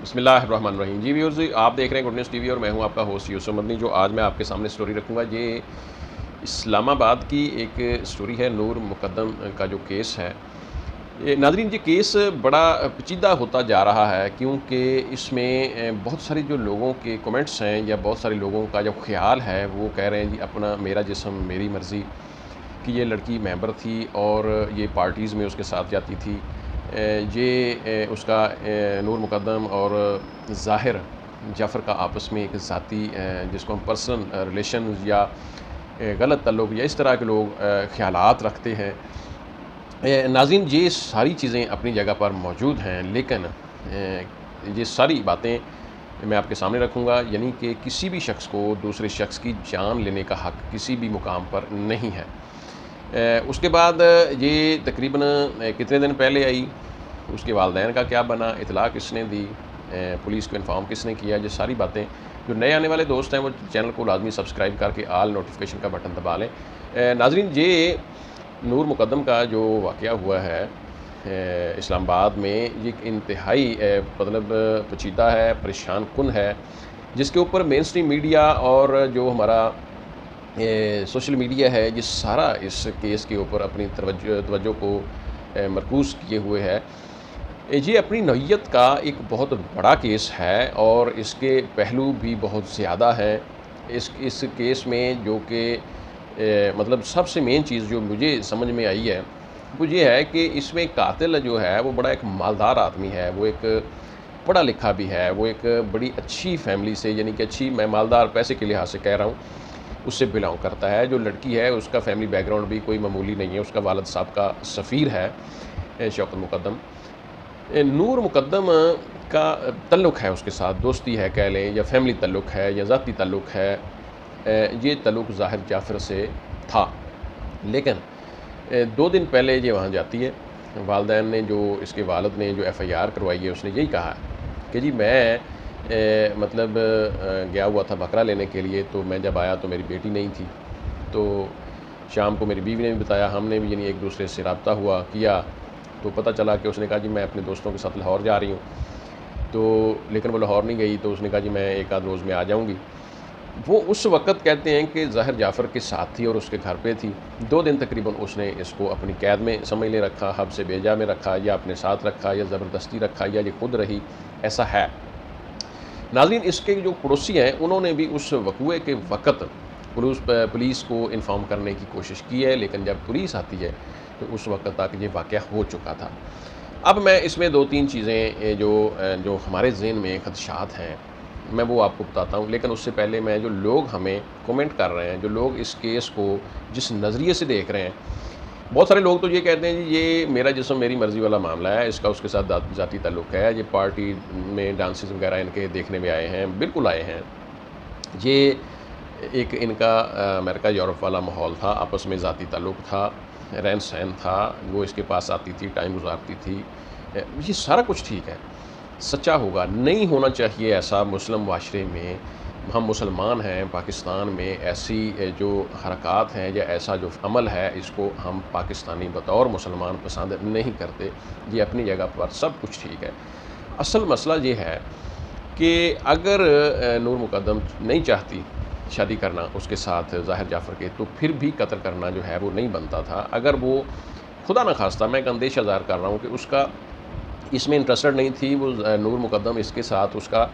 बिस्मिल्लाहिर्रहमानिर्रहीम। जी व्यूअर्स, आप देख रहे हैं गुड न्यूज़ टीवी और मैं हूं आपका होस्ट यूसुफ मदनी। जो आज मैं आपके सामने स्टोरी रखूंगा, ये इस्लामाबाद की एक स्टोरी है। नूर मुकद्दम का जो केस है, ये नाज़रीन, ये केस बड़ा पेचीदा होता जा रहा है क्योंकि इसमें बहुत सारे जो लोगों के कमेंट्स हैं या बहुत सारे लोगों का जो ख्याल है वो कह रहे हैं जी अपना मेरा जिस्म मेरी मर्ज़ी, कि ये लड़की मेंबर थी और ये पार्टीज़ में उसके साथ जाती थी। उसका नूर मुकद्दम और ज़ाहिर जाफ़र का आपस में एक ज़ाती जिसको हम पर्सनल रिलेशन या गलत ताल्लुक़ या इस तरह के लोग ख़्यालात रखते हैं। नाज़रीन, ये सारी चीज़ें अपनी जगह पर मौजूद हैं, लेकिन ये सारी बातें मैं आपके सामने रखूँगा, यानी कि किसी भी शख्स को दूसरे शख्स की जान लेने का हक़ किसी भी मुकाम पर नहीं है। उसके बाद ये तकरीबन कितने दिन पहले आई, उसके वालिदैन का क्या बना, इत्तला किसने दी, पुलिस को इन्फॉर्म किसने किया, ये सारी बातें। जो नए आने वाले दोस्त हैं वो चैनल को लाजमी सब्सक्राइब करके आल नोटिफिकेशन का बटन दबा लें। नाज़रीन, ये नूर मुकद्दम का जो वाक़या हुआ है इस्लामाबाद में, ये एक इंतहाई मतलब पेचीदा है, परेशान कुन है, जिसके ऊपर मेन स्ट्रीम मीडिया और जो हमारा सोशल मीडिया है, ये सारा इस केस के ऊपर अपनी तवज्जो को मरकूज़ किए हुए है। ये अपनी नौइयत का एक बहुत बड़ा केस है और इसके पहलू भी बहुत ज़्यादा हैं। इस केस में जो कि मतलब सबसे मेन चीज़ जो मुझे समझ में आई है, वो ये है कि इसमें कातिल जो है वो बड़ा एक मालदार आदमी है, वो एक पढ़ा लिखा भी है, वो एक बड़ी अच्छी फैमिली से, यानी कि अच्छी, मैं मालदार पैसे के लिहाज से कह रहा हूँ, उससे बिलोंग करता है। जो लड़की है उसका फैमिली बैकग्राउंड भी कोई मामूली नहीं है। उसका वालिद साहब का सफ़ीर है शौकत मुकद्दम। नूर मुकद्दम का तल्लुक़ है उसके साथ, दोस्ती है कह लें, या फैमिली तल्लुक़ है या ज़ाती तल्लुक़ है। ये तल्लुक़ ज़ाहिर जाफ़र से था, लेकिन 2 दिन पहले ये वहाँ जाती है। वालिदैन ने, जो इसके वालिद ने जो FIR करवाई है, उसने यही कहा कि जी मैं मतलब गया हुआ था बकरा लेने के लिए, तो मैं जब आया तो मेरी बेटी नहीं थी। तो शाम को मेरी बीवी ने भी बताया, हमने भी यानी एक दूसरे से रब्ता हुआ किया, तो पता चला कि उसने कहा जी मैं अपने दोस्तों के साथ लाहौर जा रही हूँ। तो लेकिन वो लाहौर नहीं गई, तो उसने कहा जी मैं एक आध रोज़ में आ जाऊँगी। वो उस वक़्त कहते हैं कि ज़ाहिर जाफ़र के साथ थी और उसके घर पे थी। 2 दिन तकरीबन उसने इसको अपनी कैद में समझ ले रखा, हब से बेजा में रखा, या अपने साथ रखा, या ज़बरदस्ती रखा, या ये खुद रही, ऐसा है। नाज़रीन, इसके जो पड़ोसी हैं उन्होंने भी उस वक़ूए के वक़्त पुलिस को इन्फ़ॉर्म करने की कोशिश की है, लेकिन जब पुलिस आती है तो उस वक़्त तक ये वाक़या हो चुका था। अब मैं इसमें 2-3 चीज़ें जो हमारे ज़हन में ख़दशात हैं, मैं वो आपको बताता हूँ। लेकिन उससे पहले मैं, जो लोग हमें कमेंट कर रहे हैं, जो लोग इस केस को जिस नज़रिए से देख रहे हैं, बहुत सारे लोग तो ये कहते हैं जी ये मेरा जिस्म मेरी मर्ज़ी वाला मामला है, इसका उसके साथ ज़ाती ताल्लुक़ है, ये पार्टी में डांसेस वगैरह इनके देखने में आए हैं। बिल्कुल आए हैं। ये एक इनका अमेरिका यूरोप वाला माहौल था, आपस में ज़ाती ताल्लुक़ था, रहन-सहन था, वो इसके पास आती थी, टाइम गुज़ारती थी। ये सारा कुछ ठीक है, सच्चा होगा, नहीं होना चाहिए ऐसा मुस्लिम माशरे में। हम मुसलमान हैं, पाकिस्तान में ऐसी जो हरकत हैं या ऐसा जो अमल है, इसको हम पाकिस्तानी बतौर मुसलमान पसंद नहीं करते। ये अपनी जगह पर सब कुछ ठीक है। असल मसला ये है कि अगर नूर मुकद्दम नहीं चाहती शादी करना उसके साथ ज़ाहिर जाफ़र के, तो फिर भी कत्ल करना जो है वो नहीं बनता था। अगर वो खुदा न खास्ता, मैं एक अंदेशा ज़ाहिर कर रहा हूँ कि उसका इसमें इंटरेस्टेड नहीं थी, वो नूर मुकद्दम, इसके साथ उसका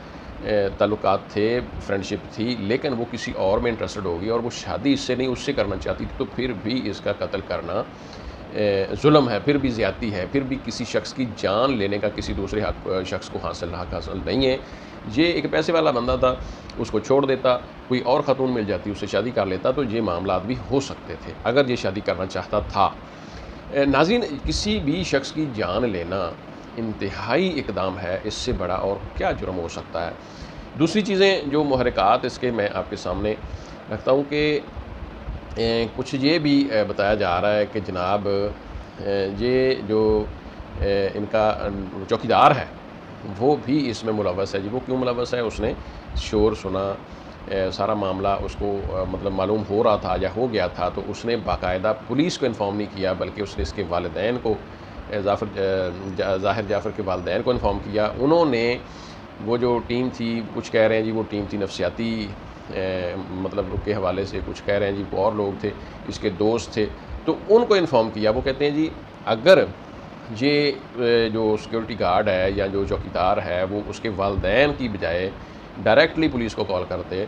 ताल्लुकात थे, फ्रेंडशिप थी, लेकिन वो किसी और में इंटरेस्टेड होगी और वो शादी इससे नहीं उससे करना चाहती थी, तो फिर भी इसका कत्ल करना जुल्म है, फिर भी ज़्यादती है, फिर भी किसी शख्स की जान लेने का किसी दूसरे शख्स को हक़ हासिल नहीं है। ये एक पैसे वाला बंदा था, उसको छोड़ देता, कोई और ख़तून मिल जाती, उससे शादी कर लेता, तो ये मामलात भी हो सकते थे अगर ये शादी करना चाहता था। नाज़रीन, किसी भी शख्स की जान लेना इंतहाई इक़दाम है, इससे बड़ा और क्या जुर्म हो सकता है। दूसरी चीज़ें जो मुहर्रिकात इसके मैं आपके सामने रखता हूँ कि कुछ ये भी बताया जा रहा है कि जनाब ये जो इनका चौकीदार है वो भी इसमें मुलव्वस है। जी वो क्यों मुलव्वस है, उसने शोर सुना, सारा मामला उसको मतलब मालूम हो रहा था या हो गया था, तो उसने बाकायदा पुलिस को इन्फॉर्म नहीं किया, बल्कि उसने इसके वालिदैन को ज़ाहिर जाफ़र के वालिदैन को इन्फॉर्म किया। उन्होंने वो जो टीम थी, कुछ कह रहे हैं जी वो टीम थी नफसियाती मतलब के हवाले से, कुछ कह रहे हैं जी वो और लोग थे, इसके दोस्त थे, तो उनको इन्फॉर्म किया। वो कहते हैं जी अगर ये जो सिक्योरिटी गार्ड है या जो चौकीदार है वो उसके वालिदैन की बजाय डायरेक्टली पुलिस को कॉल करते,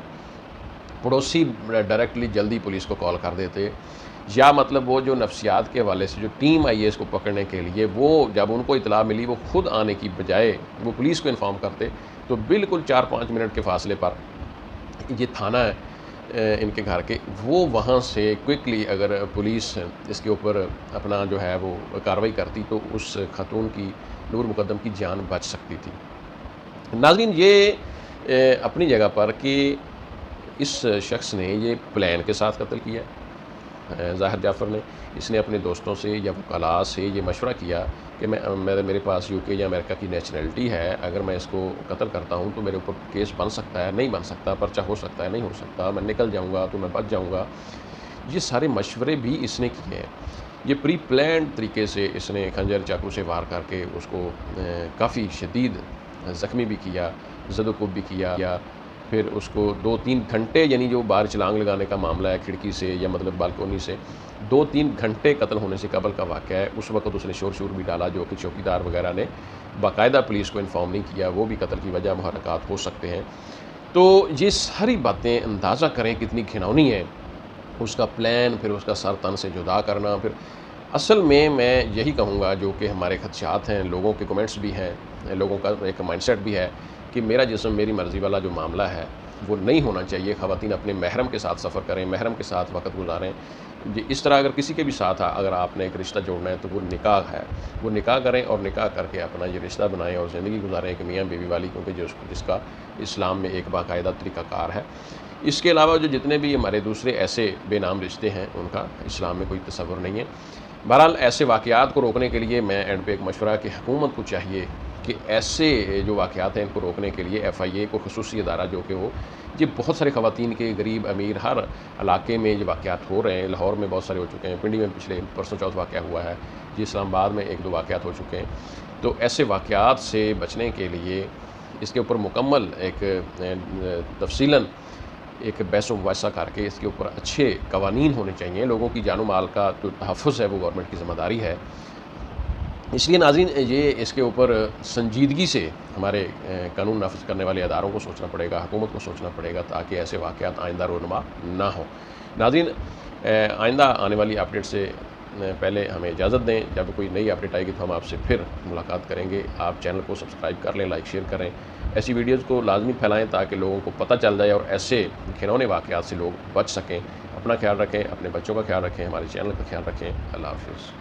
पड़ोसी डायरेक्टली जल्दी पुलिस को कॉल कर देते, या मतलब वो जो नफ्सियात के हवाले से जो टीम आई है इसको पकड़ने के लिए, वो जब उनको इतला मिली वो खुद आने की बजाय वो पुलिस को इन्फॉर्म करते, तो बिल्कुल 4-5 मिनट के फासले पर ये थाना है इनके घर के, वो वहाँ से क्विकली अगर पुलिस इसके ऊपर अपना जो है वो कार्रवाई करती तो उस खातून की, नूर मुकद्दम की जान बच सकती थी। नाज़रीन, ये अपनी जगह पर कि इस शख्स ने ये प्लान के साथ कत्ल किया ज़ाहिर जाफ़र ने। इसने अपने दोस्तों से या वकला से ये मशवरा किया कि मेरे पास यूके या अमेरिका की नेशनलिटी है, अगर मैं इसको कत्ल करता हूँ तो मेरे ऊपर केस बन सकता है, नहीं बन सकता, पर्चा हो सकता है, नहीं हो सकता, मैं निकल जाऊँगा तो मैं बच जाऊँगा। ये सारे मशवरे भी इसने किए हैं। ये प्री प्लान्ड तरीके से इसने खंजर चाकू से वार करके उसको काफ़ी शदीद ज़ख्मी भी किया, ज़द-ओ-कुब भी किया, या फिर उसको 2-3 घंटे, यानी जो बाहर छलांग लगाने का मामला है खिड़की से या मतलब बालकोनी से, 2-3 घंटे कत्ल होने से कबल का वाक़या है। उस वक़्त उसने शोर-शूर भी डाला जो कि चौकीदार वग़ैरह ने बाकायदा पुलिस को इन्फॉर्म नहीं किया, वो भी कत्ल की वजह मुहर्रिकात हो सकते हैं। तो ये सारी बातें अंदाज़ा करें कितनी घिनौनी है, उसका प्लान, फिर उसका सर तन से जुदा करना। फिर असल में मैं यही कहूँगा जो कि हमारे खदशात हैं, लोगों के कमेंट्स भी हैं, लोगों का एक माइंडसेट भी है कि मेरा जिस्म मेरी मर्ज़ी वाला जो मामला है वो नहीं होना चाहिए। ख़वातीन अपने महरम के साथ सफ़र करें, महरम के साथ वक़्त गुज़ारें। जी, इस तरह अगर किसी के भी साथ अगर आपने एक रिश्ता जोड़ना है तो वो निकाह है, वो निकाह करें और निकाह करके अपना ये रिश्ता बनाएं और ज़िंदगी गुजारें एक मियाँ बीवी वाली, क्योंकि जिसका इस्लाम में एक बाकायदा तरीक़ाकार है। इसके अलावा जो जितने भी हमारे दूसरे ऐसे बेनाम रिश्ते हैं उनका इस्लाम में कोई तसव्वुर नहीं है। बहरहाल ऐसे वाक़यात को रोकने के लिए मैं एंड पे एक मशवरा कि हुकूमत को चाहिए कि ऐसे जो वाक़यात हैं इनको रोकने के लिए FIA को ख़ुसूसी अदारा जो कि हो, ये बहुत सारे ख़वातीन के गरीब अमीर हर इलाके में ये वाक़यात हो रहे हैं। लाहौर में बहुत सारे हो चुके हैं, पिंडी में पिछले परसों चौथ वाक़या हुआ है, जी इस्लामाबाद में 1-2 वाक़यात हो चुके हैं। तो ऐसे वाक़यात से बचने के लिए इसके ऊपर मुकम्मल एक तफ़सीलन एक बहस-ओ-मुबाहिसा करके इसके ऊपर अच्छे कवानीन होने चाहिए। लोगों की जान माल का जो तहफ़्फ़ुज़ है वो गवर्नमेंट की ज़िम्मेदारी है। इसलिए नाज़रीन, ये इसके ऊपर संजीदगी से हमारे कानून नाफ़िज़ करने वाले अदारों को सोचना पड़ेगा, हुकूमत को सोचना पड़ेगा, ताकि ऐसे वाक़यात आइंदा रोनुमा ना हो। नाज़रीन, आइंदा आने वाली अपडेट से पहले हमें इजाज़त दें। जब कोई नई अपडेट आएगी तो हम आपसे फिर मुलाकात करेंगे। आप चैनल को सब्सक्राइब कर लें, लाइक शेयर करें, ऐसी वीडियोज़ को लाजमी फैलाएँ ताकि लोगों को पता चल जाए और ऐसे घिनौने वाक़यात से लोग बच सकें। अपना ख्याल रखें, अपने बच्चों का ख्याल रखें, हमारे चैनल का ख्याल रखें। अल्लाह हाफ़िज़।